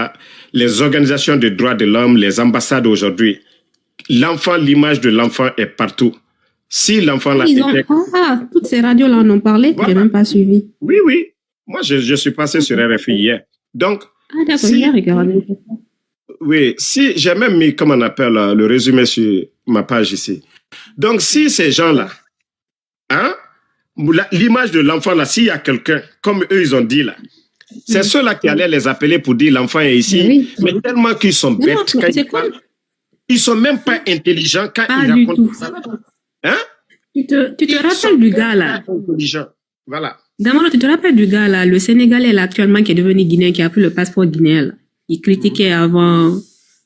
là, les organisations de droits de l'homme, les ambassades aujourd'hui, l'enfant, l'image de l'enfant est partout. Si l'enfant là était... toutes ces radios-là en ont parlé, voilà. Je n'ai même pas suivi. Oui, oui. Moi, je suis passé sur RFI hier. Donc, d'accord, hier, regardez. Oui, si j'ai même mis, comme on appelle, le résumé sur ma page ici. Donc, si ces gens-là, hein, l'image de l'enfant là, s'il y a quelqu'un, comme eux, ils ont dit là, c'est ceux-là qui allaient les appeler pour dire l'enfant est ici, mais tellement qu'ils sont bêtes. Ils sont même pas intelligents quand ils racontent ça. Hein? Tu te rappelles du gars là? Voilà. D'abord, tu te rappelles du gars là, le Sénégalais là, actuellement qui est devenu guinéen, qui a pris le passeport guinéen là. Il critiquait avant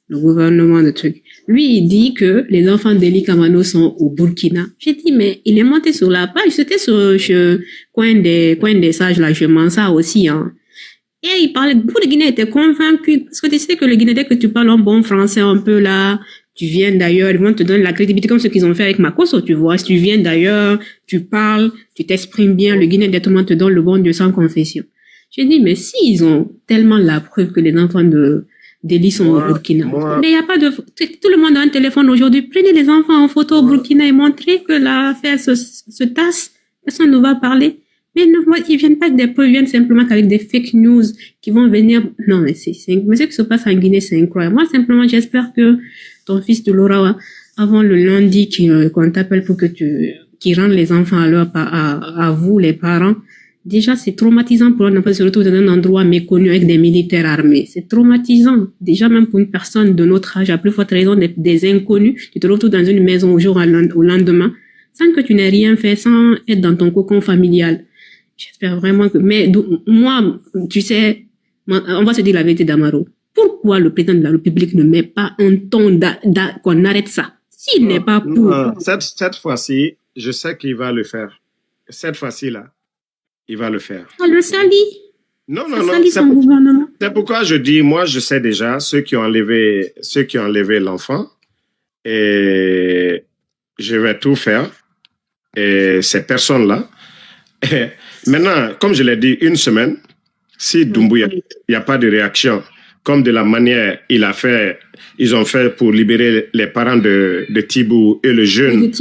le gouvernement de trucs. Lui, il dit que les enfants d'Eli Kamano sont au Burkina. J'ai dit, mais il est monté sur la page, c'était sur le coin des sages là, je m'en ça aussi, hein. Et il parlait, beaucoup de Guinéens étaient convaincus, parce que tu sais que le Guinéen, dès que tu parles en bon français un peu là, tu viens d'ailleurs, ils vont te donner la crédibilité comme ce qu'ils ont fait avec Makosso, tu vois. Si tu viens d'ailleurs, tu parles, tu t'exprimes bien, le Guinéen, tout le monde te donne le bon Dieu sans confession. J'ai dit, mais si ils ont tellement la preuve que les enfants d'Eli sont au Burkina, mais il n'y a pas de... Tout le monde a un téléphone aujourd'hui. Prenez les enfants en photo au Burkina et montrez que l'affaire se tasse. Personne ne va parler. Mais non, ils viennent pas avec des preuves, ils viennent simplement avec des fake news qui vont venir... Non, mais ce qui se passe en Guinée, c'est incroyable. Moi, simplement, j'espère que ton fils de Laura, avant le lundi, qu'on t'appelle pour que qu'ils rendent les enfants à vous, les parents. Déjà, c'est traumatisant pour un enfant de se retrouver dans un endroit méconnu avec des militaires armés. C'est traumatisant. Déjà, même pour une personne de notre âge, à plus forte raison des inconnus, tu te retrouves dans une maison au jour au lendemain, sans que tu n'aies rien fait, sans être dans ton cocon familial. J'espère vraiment que... Mais moi, tu sais, on va se dire la vérité d'Amaro. Pourquoi le président de la République ne met pas un ton qu'on arrête ça? S'il n'est pas pour... Cette fois-ci, je sais qu'il va le faire. Cette fois-ci, là, il va le faire. On le salit. Non. C'est pourquoi je dis, moi, je sais déjà ceux qui ont enlevé l'enfant, et je vais tout faire. Et ces personnes-là, maintenant, comme je l'ai dit, une semaine, si Doumbouya, il n'y a pas de réaction, comme de la manière ils ont fait pour libérer les parents de Tibou et le jeune,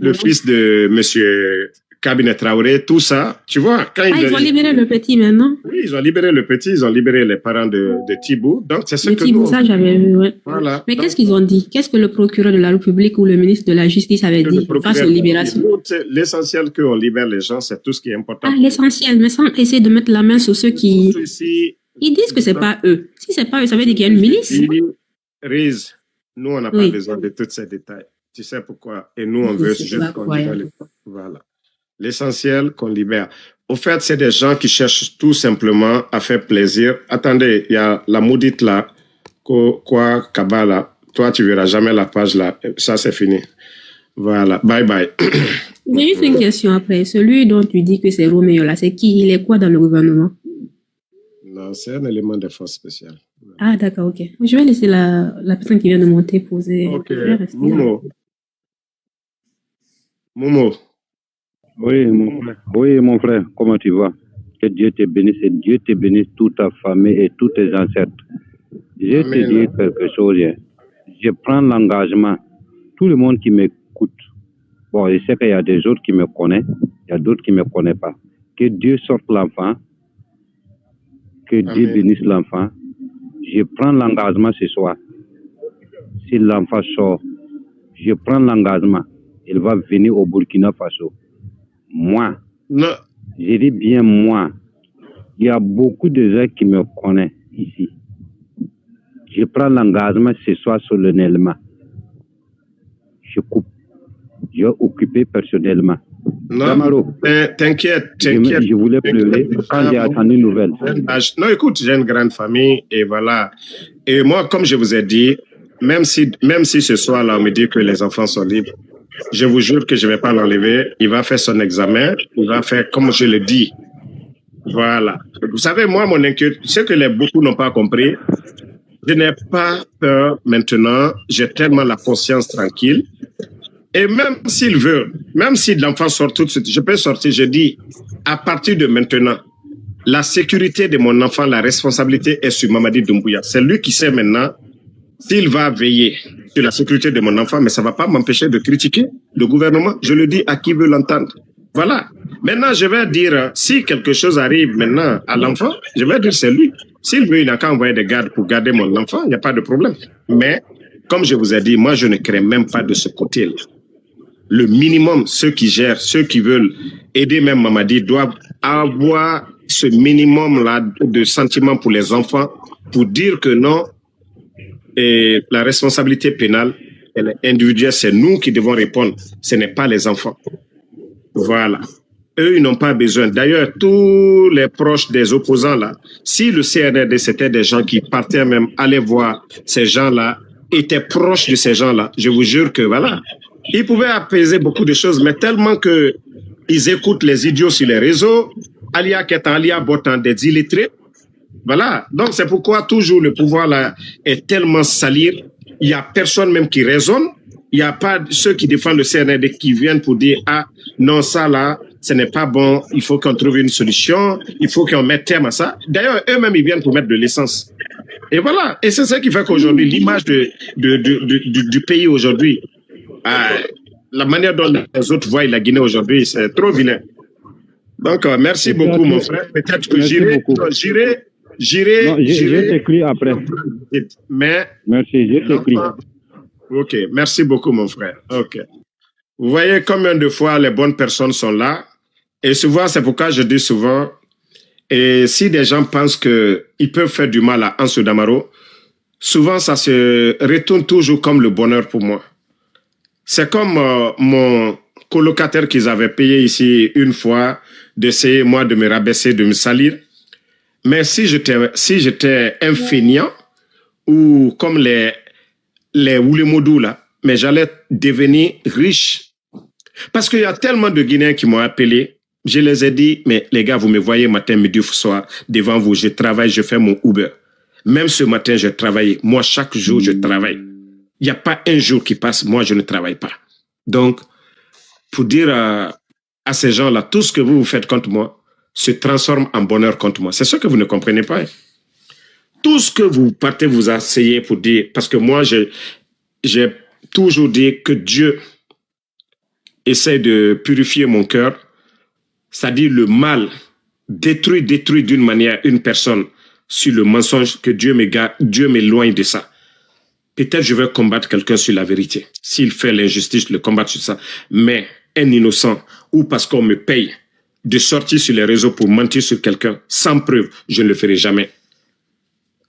le fils de monsieur Cabinet Traoré, tout ça, tu vois. Ils ont libéré le petit maintenant. Oui, ils ont libéré le petit, ils ont libéré les parents de Tibou. Donc, c'est ce que Tibou, ça, j'avais vu, ouais. Voilà. Mais qu'est-ce qu'ils ont dit? Qu'est-ce que le procureur de la République ou le ministre de la Justice avait dit face aux libérations? L'essentiel qu'on libère les gens, c'est tout ce qui est important. Ah, l'essentiel, mais sans essayer de mettre la main sur ceux qui... Ils disent que c'est pas eux. Si c'est pas eux, ça veut dire qu'il y a une milice. Riz, nous, on n'a pas besoin de tous ces détails. Tu sais pourquoi? Et nous, on veut juste qu'on libère les... Voilà. L'essentiel qu'on libère. Au fait, c'est des gens qui cherchent tout simplement à faire plaisir. Attendez, il y a la maudite là, Kabbalah. Toi, tu verras jamais la page là. Ça, c'est fini. Voilà. Bye bye. J'ai juste une question après. Celui dont tu dis que c'est Roméo là, c'est qui? Il est quoi dans le gouvernement? Non, c'est un élément de force spéciale. Ah, d'accord, ok. Je vais laisser la personne qui vient de monter poser. Ok. Momo. Oui, mon frère, comment tu vas? Que Dieu te bénisse et Dieu te bénisse toute ta famille et tous tes ancêtres. Je te dis quelque chose. Je prends l'engagement. Tout le monde qui m'écoute. Bon, je sais qu'il y a des autres qui me connaissent, il y a d'autres qui ne me connaissent pas. Que Dieu sorte l'enfant. Que Dieu bénisse l'enfant. Je prends l'engagement ce soir. Si l'enfant sort, je prends l'engagement. Il va venir au Burkina Faso. Moi, je dis bien moi, il y a beaucoup de gens qui me connaissent ici. Je prends l'engagement ce soir solennellement. Je coupe. Je vais occuper personnellement. Non, t'inquiète. Je voulais pleurer quand j'ai attendu une nouvelle. Non, écoute, j'ai une grande famille et voilà. Et moi, comme je vous ai dit, même si ce soir-là, on me dit que les enfants sont libres, je vous jure que je ne vais pas l'enlever. Il va faire son examen. Il va faire comme je le dis. Voilà. Vous savez, moi, mon inquiétude, ce que beaucoup n'ont pas compris, je n'ai pas peur maintenant. J'ai tellement la conscience tranquille. Et même s'il veut, même si l'enfant sort tout de suite, je peux sortir, je dis, à partir de maintenant, la sécurité de mon enfant, la responsabilité est sur Mamadi Doumbouya. C'est lui qui sait maintenant s'il va veiller sur la sécurité de mon enfant, mais ça ne va pas m'empêcher de critiquer le gouvernement. Je le dis à qui veut l'entendre. Voilà. Maintenant, je vais dire, si quelque chose arrive maintenant à l'enfant, je vais dire c'est lui. S'il veut, il n'a qu'à envoyer des gardes pour garder mon enfant, il n'y a pas de problème. Mais, comme je vous ai dit, moi, je ne crée même pas de ce côté-là. Le minimum, ceux qui gèrent, ceux qui veulent aider même Mamadi doivent avoir ce minimum-là de sentiments pour les enfants pour dire que non, et la responsabilité pénale, elle est individuelle, c'est nous qui devons répondre, ce n'est pas les enfants. Voilà. Eux, ils n'ont pas besoin. D'ailleurs, tous les proches des opposants, là, si le CNRD, c'était des gens qui partaient même aller voir ces gens-là, étaient proches de ces gens-là, je vous jure que voilà, ils pouvaient apaiser beaucoup de choses, mais tellement que ils écoutent les idiots sur les réseaux, Alia Ketan, Alia Botan, des illettrés. Voilà. Donc, c'est pourquoi toujours le pouvoir là est tellement salir. Il n'y a personne même qui raisonne. Il n'y a pas ceux qui défendent le CNRD qui viennent pour dire, ah, non, ça là, ce n'est pas bon. Il faut qu'on trouve une solution. Il faut qu'on mette terme à ça. D'ailleurs, eux-mêmes, ils viennent pour mettre de l'essence. Et voilà. Et c'est ça qui fait qu'aujourd'hui, l'image du pays aujourd'hui, la manière dont les autres voient la Guinée aujourd'hui, c'est trop vilain. Donc, merci beaucoup, mon frère. Peut-être que j'irai t'écris après. Mais. Merci, je t'écris. Ok, merci beaucoup, mon frère. Ok. Vous voyez combien de fois les bonnes personnes sont là. Et souvent, c'est pourquoi je dis souvent, et si des gens pensent qu'ils peuvent faire du mal à Ansou Damaro, souvent, ça se retourne toujours comme le bonheur pour moi. C'est comme mon colocataire qu'ils avaient payé ici une fois, d'essayer, moi, de me rabaisser, de me salir. Mais si j'étais un feignant, ou comme les Oulemodou, là, mais j'allais devenir riche. Parce qu'il y a tellement de Guinéens qui m'ont appelé. Je les ai dit, mais les gars, vous me voyez matin, midi, soir, devant vous, je travaille, je fais mon Uber. Même ce matin, je travaille. Moi, chaque jour, je travaille. Il n'y a pas un jour qui passe, moi, je ne travaille pas. Donc, pour dire à ces gens-là, tout ce que vous faites contre moi se transforme en bonheur contre moi. C'est ce que vous ne comprenez pas. Hein? Tout ce que vous partez vous asseyez pour dire, parce que moi, j'ai toujours dit que Dieu essaie de purifier mon cœur, c'est-à-dire le mal détruit d'une manière une personne sur le mensonge, que Dieu m'éloigne de ça. Peut-être je vais combattre quelqu'un sur la vérité. S'il fait l'injustice, je le combattre sur ça. Mais un innocent, ou parce qu'on me paye de sortir sur les réseaux pour mentir sur quelqu'un, sans preuve, je ne le ferai jamais.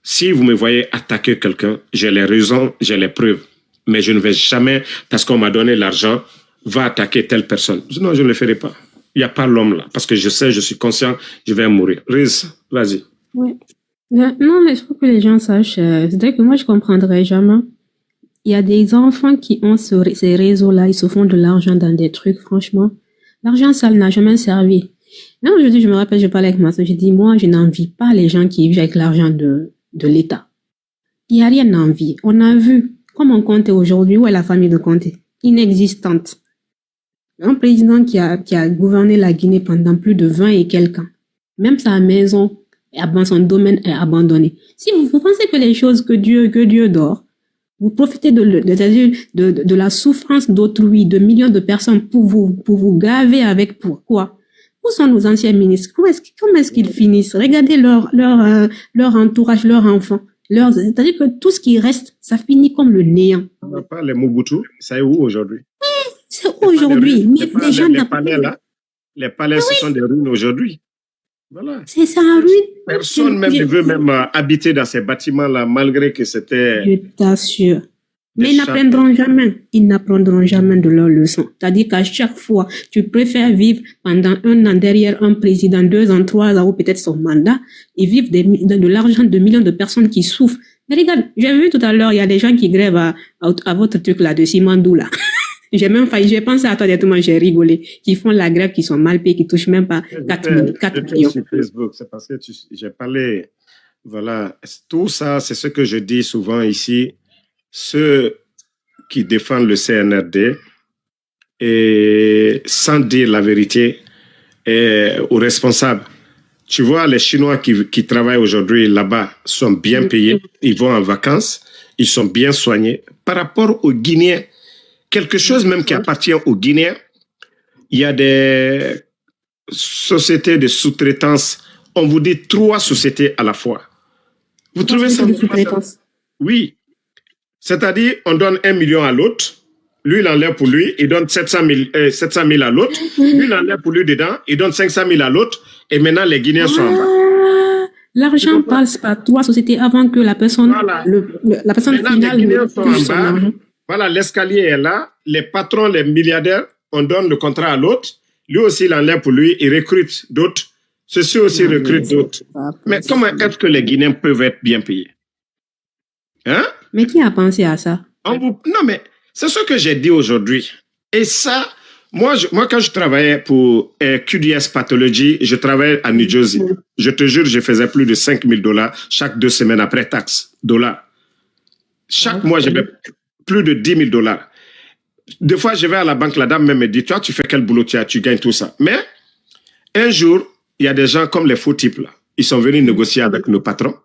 Si vous me voyez attaquer quelqu'un, j'ai les raisons, j'ai les preuves. Mais je ne vais jamais, parce qu'on m'a donné l'argent, va attaquer telle personne. Non, je ne le ferai pas. Il n'y a pas l'homme là. Parce que je sais, je suis conscient, je vais mourir. Riz, vas-y. Oui. Non, mais il faut que les gens sachent. C'est-à-dire que moi, je ne comprendrai jamais. Il y a des enfants qui ont ces réseaux-là, ils se font de l'argent dans des trucs, franchement. L'argent sale n'a jamais servi. Même aujourd'hui, je me rappelle, je parlais avec ma soeur, j'ai dit, moi, je n'envie pas les gens qui vivent avec l'argent de l'État. Il n'y a rien d'envie. On a vu comment Conté aujourd'hui, où est la famille de Conté? Inexistante. Un président qui a gouverné la Guinée pendant plus de 20 et quelques ans. Même sa maison, son domaine est abandonné. Si vous pensez que les choses que Dieu dort, vous profitez de la souffrance d'autrui, de millions de personnes pour vous gaver avec pourquoi? Où sont nos anciens ministres? Comment est-ce qu'ils finissent? Regardez leur entourage, leurs enfants. C'est-à-dire que tout ce qui reste, ça finit comme le néant. On n'a pas les Mobutu, ça est où aujourd'hui? C'est aujourd'hui. Les gens les palais là, les palais, ce sont des ruines aujourd'hui. Voilà. C'est ça, en ruine. Personne même ne veut même habiter dans ces bâtiments-là, malgré que c'était... Je t'assure. Mais ils n'apprendront jamais de leurs leçons. C'est-à-dire qu'à chaque fois, tu préfères vivre pendant 1 an derrière un président, 2 ans, 3 ans, ou peut-être son mandat, et vivre de l'argent de millions de personnes qui souffrent. Mais regarde, j'ai vu tout à l'heure, il y a des gens qui grèvent à votre truc là, de Simandou là. J'ai pensé à toi directement, j'ai rigolé, qui font la grève, qui sont mal payés, qui touchent même pas 4 millions. Sur Facebook, c'est parce que j'ai parlé, voilà, tout ça, c'est ce que je dis souvent ici, ceux qui défendent le CNRD, et sans dire la vérité aux responsables, Tu vois, les Chinois qui travaillent aujourd'hui là-bas sont bien payés. Ils vont en vacances. Ils sont bien soignés. Par rapport aux Guinéens, quelque chose même qui appartient aux Guinéens, il y a des sociétés de sous-traitance. On vous dit 3 sociétés à la fois. Vous trouvez ça? Oui. C'est-à-dire, on donne 1 million à l'autre. Lui, il enlève pour lui. Il donne 700 000 à l'autre. Lui, il enlève pour lui dedans. Il donne 500 000 à l'autre. Et maintenant, les Guinéens sont en bas. L'argent passe par 3 sociétés avant que la personne, la personne finale ne touche son argent. Voilà, l'escalier est là. Les patrons, les milliardaires, on donne le contrat à l'autre. Lui aussi, il enlève pour lui. Il recrute d'autres. Ceux-ci aussi recrutent d'autres. Mais comment est-ce que les Guinéens peuvent être bien payés? Hein? Mais qui a pensé à ça? Non, mais c'est ce que j'ai dit aujourd'hui. Et ça, moi, quand je travaillais pour QDS Pathology, je travaillais à New Jersey. Je te jure, je faisais plus de $5,000 chaque 2 semaines après taxes, dollars. Chaque mois, j'avais plus de $10,000. Des fois, je vais à la banque, la dame même me dit, toi, tu fais quel boulot tu gagnes tout ça. Mais un jour, il y a des gens comme les faux types là. Ils sont venus négocier avec nos patrons.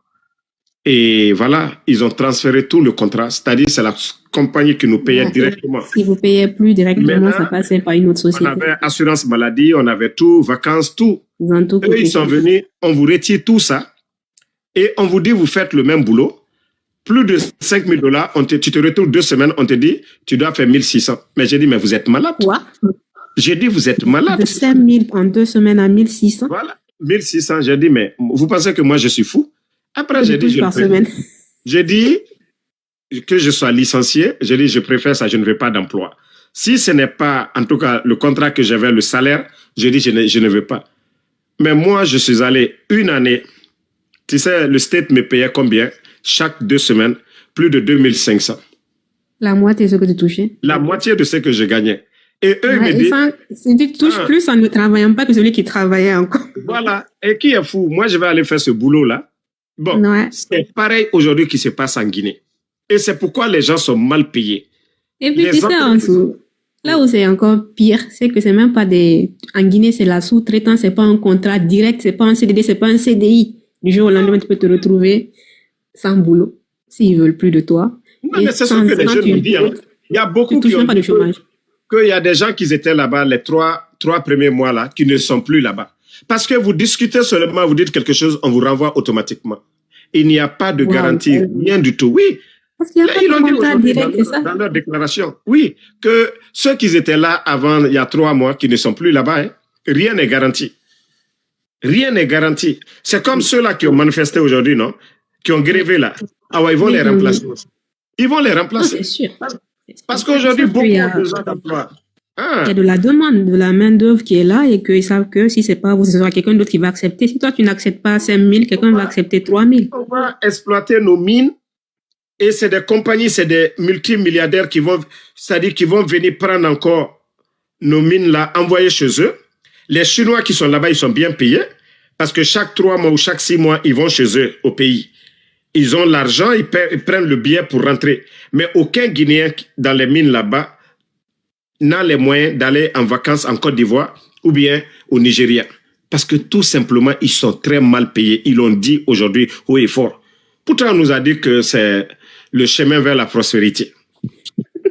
Et voilà, ils ont transféré tout le contrat. C'est-à-dire, c'est la compagnie qui nous payait directement. Si vous ne payez plus directement, maintenant, ça passait par une autre société. On avait assurance maladie, on avait tout, vacances, tout. Eux, ils sont venus, on vous retire tout ça. Et on vous dit, vous faites le même boulot. Plus de $5,000, tu te retrouves 2 semaines, on te dit, tu dois faire 1 600. Mais j'ai dit, mais vous êtes malade. Quoi? J'ai dit, vous êtes malade. De 5 000 en 2 semaines à 1 600. Voilà, 1 600. J'ai dit, mais vous pensez que moi, je suis fou? Après, j'ai dit, j'ai dit que je sois licencié. J'ai dit, je préfère ça, je ne veux pas d'emploi. Si ce n'est pas, en tout cas, le contrat que j'avais, le salaire, j'ai dit, je ne veux pas. Mais moi, je suis allé 1 année. Tu sais, le state me payait combien? Chaque 2 semaines, plus de 2 500. La moitié de ce que tu touchais? La moitié de ce que je gagnais. Et eux me disent... Tu touches plus en ne travaillant pas que celui qui travaillait encore. Voilà. Et qui est fou? Moi, je vais aller faire ce boulot-là. Bon, c'est pareil aujourd'hui qui se passe en Guinée. Et c'est pourquoi les gens sont mal payés. Et puis, tu sais, là où c'est encore pire, c'est que c'est même pas des... En Guinée, c'est la sous-traitance, c'est pas un contrat direct, c'est pas un CDD, c'est pas un CDI. Du jour au lendemain, tu peux te retrouver sans boulot, s'ils veulent plus de toi. Non, mais c'est ce que les jeunes nous disent. Hein. Il y a beaucoup qui ont pas de chômage. Qu'il y a des gens qui étaient là-bas les 3 premiers mois là, qui ne sont plus là-bas. Parce que vous discutez seulement, vous dites quelque chose, on vous renvoie automatiquement. Il n'y a pas de garantie, rien du tout. Oui. Parce qu'il n'y a pas de contrat direct, c'est ça? Dans leur déclaration. Oui, que ceux qui étaient là avant, il y a 3 mois, qui ne sont plus là-bas, hein, rien n'est garanti. Rien n'est garanti. C'est comme ceux-là qui ont manifesté aujourd'hui, non? Qui ont grévé là. Ah ouais, ils vont les remplacer. Ils vont les remplacer. C'est sûr. Parce qu'aujourd'hui, beaucoup de gens d'emploi. Il y a de la demande, de la main-d'œuvre qui est là et qu'ils savent que si c'est pas vous, ce sera quelqu'un d'autre qui va accepter. Si toi, tu n'acceptes pas 5 000, quelqu'un va accepter 3 000. On va exploiter nos mines et c'est des compagnies, c'est des multimilliardaires qui vont, c'est-à-dire qui vont venir prendre encore nos mines là, envoyer chez eux. Les Chinois qui sont là-bas, ils sont bien payés parce que chaque 3 mois ou chaque 6 mois, ils vont chez eux au pays. Ils ont l'argent, ils prennent le billet pour rentrer. Mais aucun Guinéen dans les mines là-bas n'a les moyens d'aller en vacances en Côte d'Ivoire ou bien au Nigeria. Parce que tout simplement, ils sont très mal payés. Ils l'ont dit aujourd'hui haut et fort. Pourtant, on nous a dit que c'est le chemin vers la prospérité.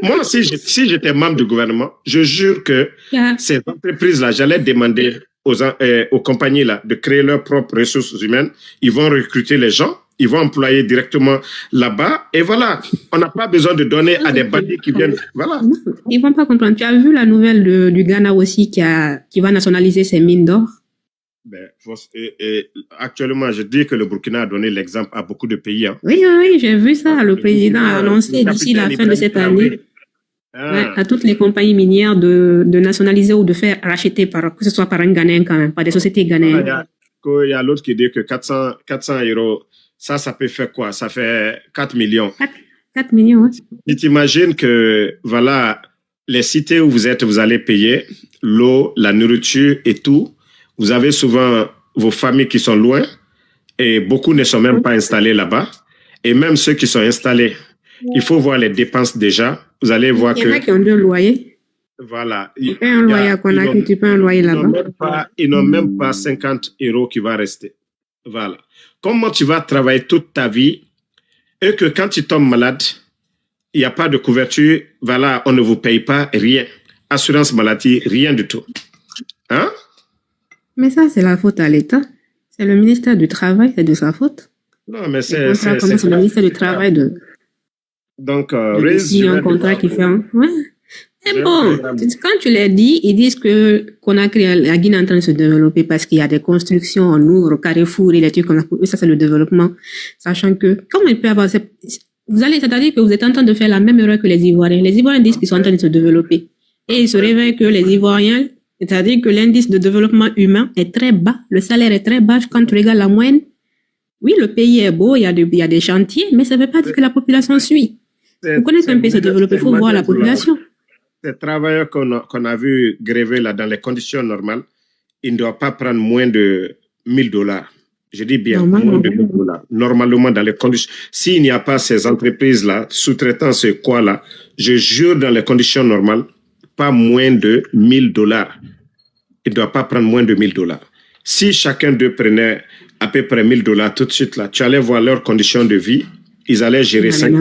Moi, si j'étais membre du gouvernement, je jure que ces entreprises-là, j'allais demander aux compagnies là de créer leurs propres ressources humaines. Ils vont recruter les gens. Ils vont employer directement là-bas. Et voilà, on n'a pas besoin de donner à des bandits qui viennent. Voilà. Ils ne vont pas comprendre. Tu as vu la nouvelle du Ghana aussi qui va nationaliser ses mines d'or? Actuellement, je dis que le Burkina a donné l'exemple à beaucoup de pays. Hein. Oui, j'ai vu ça. Le président a annoncé d'ici la fin de cette année à toutes les compagnies minières de nationaliser ou de faire racheter, que ce soit par un Ghanéen quand même, par des sociétés ghanéennes. Il y a l'autre qui dit que 400 €, ça peut faire quoi? Ça fait 4 millions. 4 millions, oui. Tu t'imagines que, voilà, les cités où vous êtes, vous allez payer l'eau, la nourriture et tout. Vous avez souvent vos familles qui sont loin et beaucoup ne sont même pas installés là-bas. Et même ceux qui sont installés, il faut voir les dépenses déjà. Vous allez voir que... Il y en a qui ont 2 loyers. Voilà. Tu payes un loyer à Conakry, tu payes un loyer là-bas. Ils n'ont même pas 50 € qui va rester. Voilà. Comment tu vas travailler toute ta vie et que quand tu tombes malade, il n'y a pas de couverture, voilà, on ne vous paye pas rien. Assurance maladie, rien du tout. Hein? Mais ça, c'est la faute à l'État. C'est le ministère du Travail, c'est de sa faute. Non, mais c'est le ministère du Travail de... Donc, un contrat qui fait un... Ouais. Mais bon, quand tu l'as dit, ils disent que Conakry, la Guinée est en train de se développer parce qu'il y a des constructions, on ouvre Carrefour et les trucs comme ça. Ça, c'est le développement. Sachant que, comment il peut avoir... c'est-à-dire que vous êtes en train de faire la même erreur que les Ivoiriens. Les Ivoiriens disent qu'ils sont en train de se développer. Et ils se réveillent que les Ivoiriens, c'est-à-dire que l'indice de développement humain est très bas. Le salaire est très bas quand tu regardes la moyenne. Oui, le pays est beau, il y a des chantiers, mais ça ne veut pas dire que la population suit. Vous connaissez un pays se développer, il faut voir la population. Ces travailleurs qu'on a vu gréver là dans les conditions normales, ils ne doivent pas prendre moins de 1 000 $. Je dis bien, moins de 1 000 $. Normalement, dans les conditions. S'il n'y a pas ces entreprises-là, sous-traitant ce quoi-là, je jure dans les conditions normales, pas moins de 1 000 $. Ils ne doivent pas prendre moins de 1 000 $. Si chacun d'eux prenait à peu près 1 000 $ tout de suite, là, tu allais voir leurs conditions de vie, ils allaient gérer 5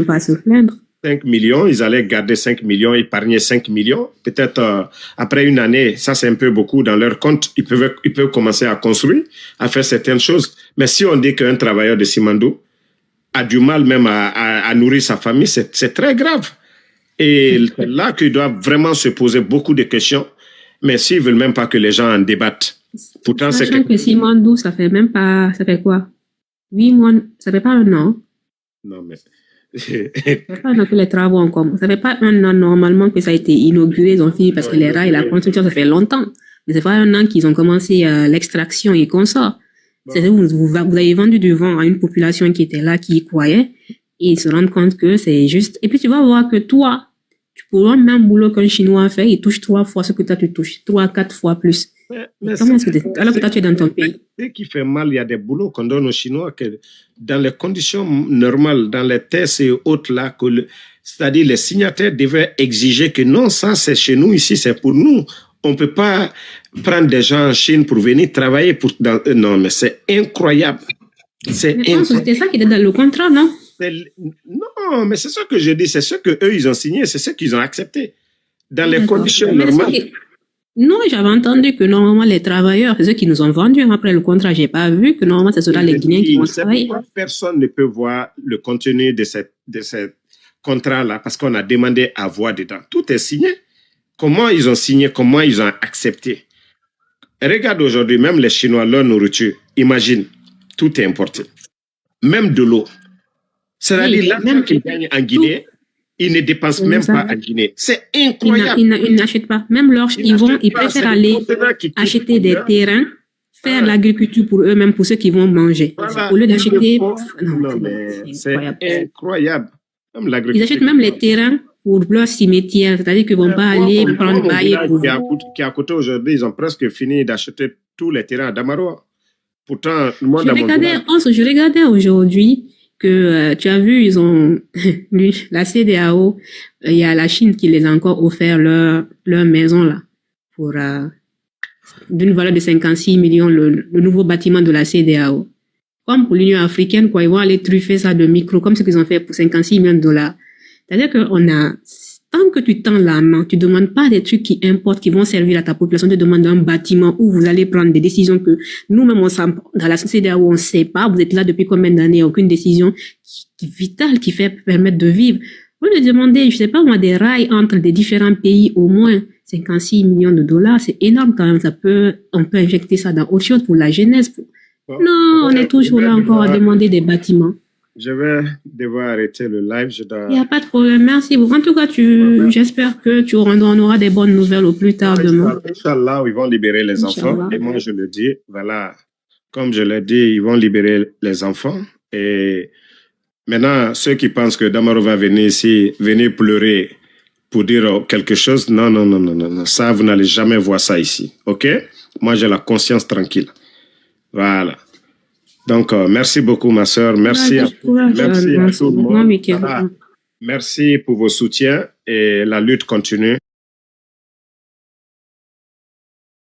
millions, ils allaient garder 5 millions, épargner 5 millions. Peut-être après une année, ça c'est un peu beaucoup dans leur compte, ils peuvent commencer à construire, à faire certaines choses. Mais si on dit qu'un travailleur de Simandou a du mal même à nourrir sa famille, c'est très grave. Et là qu'ils doivent vraiment se poser beaucoup de questions, mais s'ils veulent même pas que les gens en débattent. Pourtant, sachant que Simandou, ça fait même pas, ça fait quoi? 8 mois, ça fait pas un an. Non, mais... ça fait pas un an que les travaux ont commencé. Ça fait pas un an normalement que ça a été inauguré, ils ont fini parce que les rails, la construction, ça fait longtemps. Mais c'est pas un an qu'ils ont commencé l'extraction et qu'on sort. Vous avez vendu du vent à une population qui était là, qui y croyait, et ils se rendent compte que c'est juste. Et puis tu vas voir que toi, tu pourras même boulot qu'un Chinois fait, il touche 3 fois ce que toi tu touches, 3 à 4 fois plus. Mais comment est-ce que alors que toi tu es dans ton pays? Ce qui fait mal, il y a des boulots qu'on donne aux Chinois que dans les conditions normales, dans les tests et autres là, c'est-à-dire les signataires devaient exiger que non, ça c'est chez nous ici, c'est pour nous. On ne peut pas prendre des gens en Chine pour venir travailler non, mais c'est incroyable. C'était ça qui était dans le contrat, non? Non, mais c'est ça que je dis, c'est ce que eux ils ont signé, c'est ce qu'ils ont accepté. Dans les conditions normales. Non, j'avais entendu que normalement les travailleurs, c'est ceux qui nous ont vendu après le contrat. J'ai pas vu que normalement ce sera les Guinéens qui vont travailler. Personne ne peut voir le contenu de ce contrat-là parce qu'on a demandé à voir dedans. Tout est signé. Comment ils ont signé, comment ils ont accepté. Regarde aujourd'hui, même les Chinois, leur nourriture, imagine, tout est importé. Même de l'eau. C'est-à-dire l'argent qu'ils gagnent en Guinée, ils ne dépensent même pas en Guinée. C'est incroyable. Ils n'achètent pas. Même ils préfèrent aller acheter des terrains, faire l'agriculture pour eux-mêmes, pour ceux qui vont manger. Voilà. Au lieu d'acheter... Non, mais c'est incroyable. Ils achètent même les terrains pour leur cimetière. C'est-à-dire qu'ils ne vont pas aller prendre bail pour... Qui à côté aujourd'hui, ils ont presque fini d'acheter tous les terrains à Damaroa. Pourtant, moi, je regardais aujourd'hui que tu as vu, ils ont la CEDEAO, il y a la Chine qui les a encore offert leur maison là pour d'une valeur de 56 millions le nouveau bâtiment de la CEDEAO. Comme pour l'Union africaine, quoi, ils vont aller truffer ça de micro comme ce qu'ils ont fait pour 56 millions de dollars. C'est-à-dire que tant que tu tends la main, tu demandes pas des trucs qui importent, qui vont servir à ta population, tu demandes un bâtiment où vous allez prendre des décisions que nous-mêmes, dans la société où on ne sait pas, vous êtes là depuis combien d'années, aucune décision qui vitale, qui fait permettre de vivre. Vous lui demandez, je sais pas moi, des rails entre des différents pays, au moins 56 millions de dollars, c'est énorme quand même, on peut injecter ça dans autre chose pour la jeunesse. Non, on est toujours là encore à demander des bâtiments. Je vais devoir arrêter le live. Il n'y a pas de problème. Merci beaucoup. En tout cas, j'espère que tu auras des bonnes nouvelles au plus tard demain. Inch'Allah, ils vont libérer les enfants. Et moi, je le dis, voilà. Comme je l'ai dit, ils vont libérer les enfants. Et maintenant, ceux qui pensent que Damaro va venir ici, venir pleurer pour dire quelque chose, non. Ça, vous n'allez jamais voir ça ici. OK? Moi, j'ai la conscience tranquille. Voilà. Donc, merci beaucoup, ma sœur. Merci à tout le monde. Merci pour vos soutiens et la lutte continue.